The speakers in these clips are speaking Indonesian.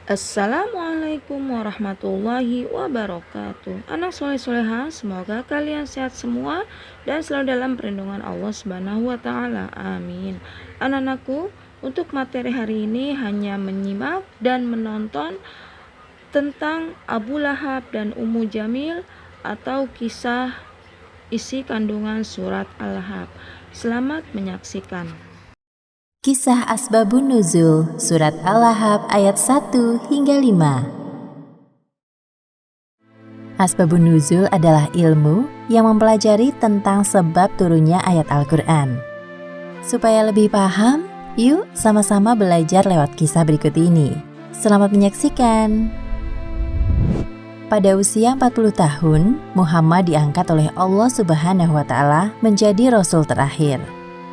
Assalamualaikum warahmatullahi wabarakatuh. Anak soleh-soleha, semoga kalian sehat semua dan selalu dalam perlindungan Allah Subhanahu wa taala. Amin. Anak-anakku, untuk materi hari ini hanya menyimak dan menonton tentang Abu Lahab dan Ummu Jamil atau kisah isi kandungan surat Al-Lahab. Selamat menyaksikan. Kisah Asbabun Nuzul, Surat Al-Lahab ayat 1 hingga 5. Asbabun Nuzul adalah ilmu yang mempelajari tentang sebab turunnya ayat Al-Quran. Supaya lebih paham, yuk sama-sama belajar lewat kisah berikut ini. Selamat menyaksikan. Pada usia 40 tahun, Muhammad diangkat oleh Allah Subhanahu wa Ta'ala menjadi Rasul terakhir.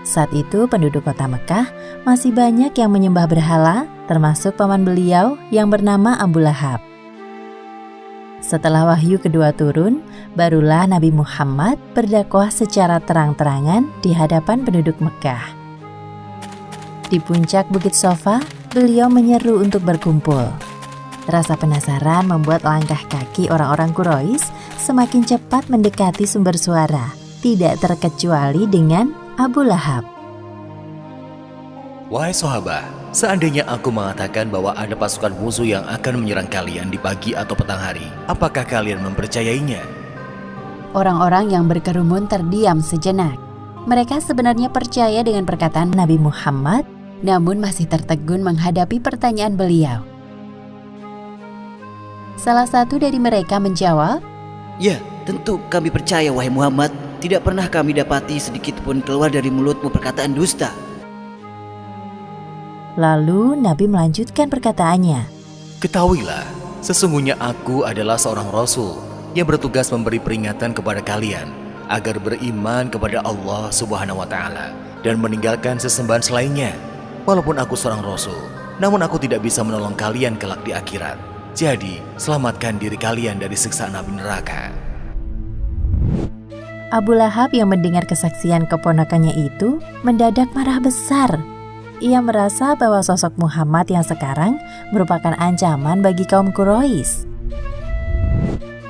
Saat itu penduduk kota Mekah masih banyak yang menyembah berhala, termasuk paman beliau yang bernama Abu Lahab. Setelah wahyu kedua turun, barulah Nabi Muhammad berdakwah secara terang-terangan di hadapan penduduk Mekah. Di puncak Bukit Sofa, beliau menyeru untuk berkumpul. Rasa penasaran membuat langkah kaki orang-orang Quraisy semakin cepat mendekati sumber suara, tidak terkecuali dengan Abu Lahab. Wahai sahabat, seandainya aku mengatakan bahwa ada pasukan musuh yang akan menyerang kalian di pagi atau petang hari, apakah kalian mempercayainya? Orang-orang yang berkerumun terdiam sejenak. Mereka sebenarnya percaya dengan perkataan Nabi Muhammad, namun masih tertegun menghadapi pertanyaan beliau. Salah satu dari mereka menjawab, "Ya, tentu kami percaya wahai Muhammad. Tidak pernah kami dapati sedikit pun keluar dari mulutmu perkataan dusta." Lalu Nabi melanjutkan perkataannya. Ketahuilah, sesungguhnya aku adalah seorang Rasul yang bertugas memberi peringatan kepada kalian agar beriman kepada Allah Subhanahu wa Ta'ala dan meninggalkan sesembahan selainnya. Walaupun aku seorang Rasul, namun aku tidak bisa menolong kalian kelak di akhirat. Jadi, selamatkan diri kalian dari siksaan api neraka. Abu Lahab yang mendengar kesaksian keponakannya itu mendadak marah besar. Ia merasa bahwa sosok Muhammad yang sekarang merupakan ancaman bagi kaum Quraisy.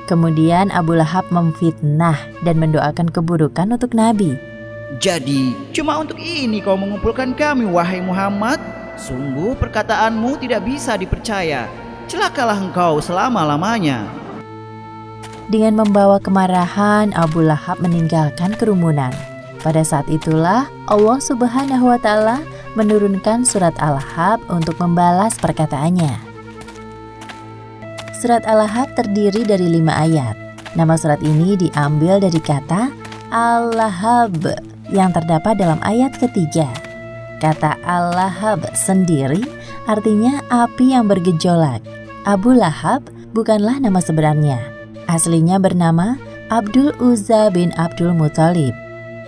Kemudian Abu Lahab memfitnah dan mendoakan keburukan untuk Nabi. "Jadi, cuma untuk ini kau mengumpulkan kami wahai Muhammad? Sungguh perkataanmu tidak bisa dipercaya. Celakalah engkau selama-lamanya." Dengan membawa kemarahan, Abu Lahab meninggalkan kerumunan. Pada saat itulah Allah Subhanahu wa Ta'ala menurunkan surat Al-Lahab untuk membalas perkataannya. Surat Al-Lahab terdiri dari 5 ayat. Nama surat ini diambil dari kata Al-Lahab yang terdapat dalam ayat ketiga. Kata Al-Lahab sendiri artinya api yang bergejolak. Abu Lahab bukanlah nama sebenarnya. Aslinya bernama Abdul Uzza bin Abdul Muthalib.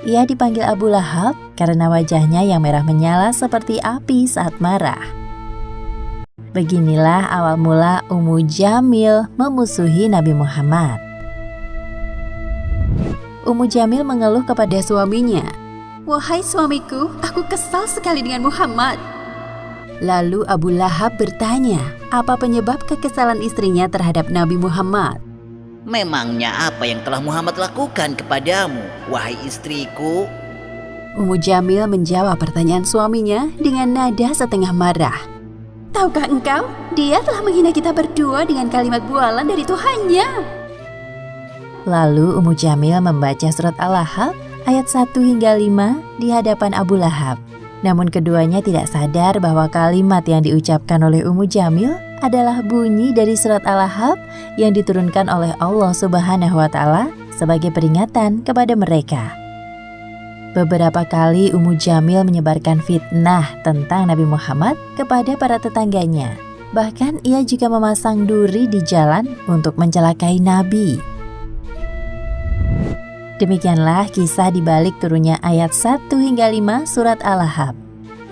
Ia dipanggil Abu Lahab karena wajahnya yang merah menyala seperti api saat marah. Beginilah awal mula Ummu Jamil memusuhi Nabi Muhammad. Ummu Jamil mengeluh kepada suaminya, "Wahai suamiku, aku kesal sekali dengan Muhammad." Lalu Abu Lahab bertanya, apa penyebab kekesalan istrinya terhadap Nabi Muhammad? "Memangnya apa yang telah Muhammad lakukan kepadamu, wahai istriku?" Ummu Jamil menjawab pertanyaan suaminya dengan nada setengah marah. "Tahukah engkau, dia telah menghina kita berdua dengan kalimat bualan dari Tuhannya." Lalu Ummu Jamil membaca surat Al-Lahab ayat 1 hingga 5 di hadapan Abu Lahab. Namun keduanya tidak sadar bahwa kalimat yang diucapkan oleh Ummu Jamil adalah bunyi dari surat Al-Lahab yang diturunkan oleh Allah Subhanahu wa Ta'ala sebagai peringatan kepada mereka. Beberapa kali Ummu Jamil menyebarkan fitnah tentang Nabi Muhammad kepada para tetangganya. Bahkan ia juga memasang duri di jalan untuk mencelakai Nabi. Demikianlah kisah di balik turunnya ayat 1 hingga 5 surat Al-Lahab.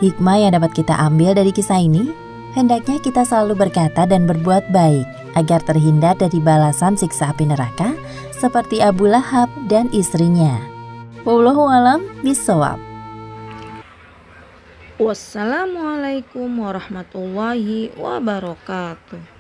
Hikmah yang dapat kita ambil dari kisah ini, hendaknya kita selalu berkata dan berbuat baik agar terhindar dari balasan siksa api neraka seperti Abu Lahab dan istrinya. Wallahu a'lam bishawab. Wassalamualaikum warahmatullahi wabarakatuh.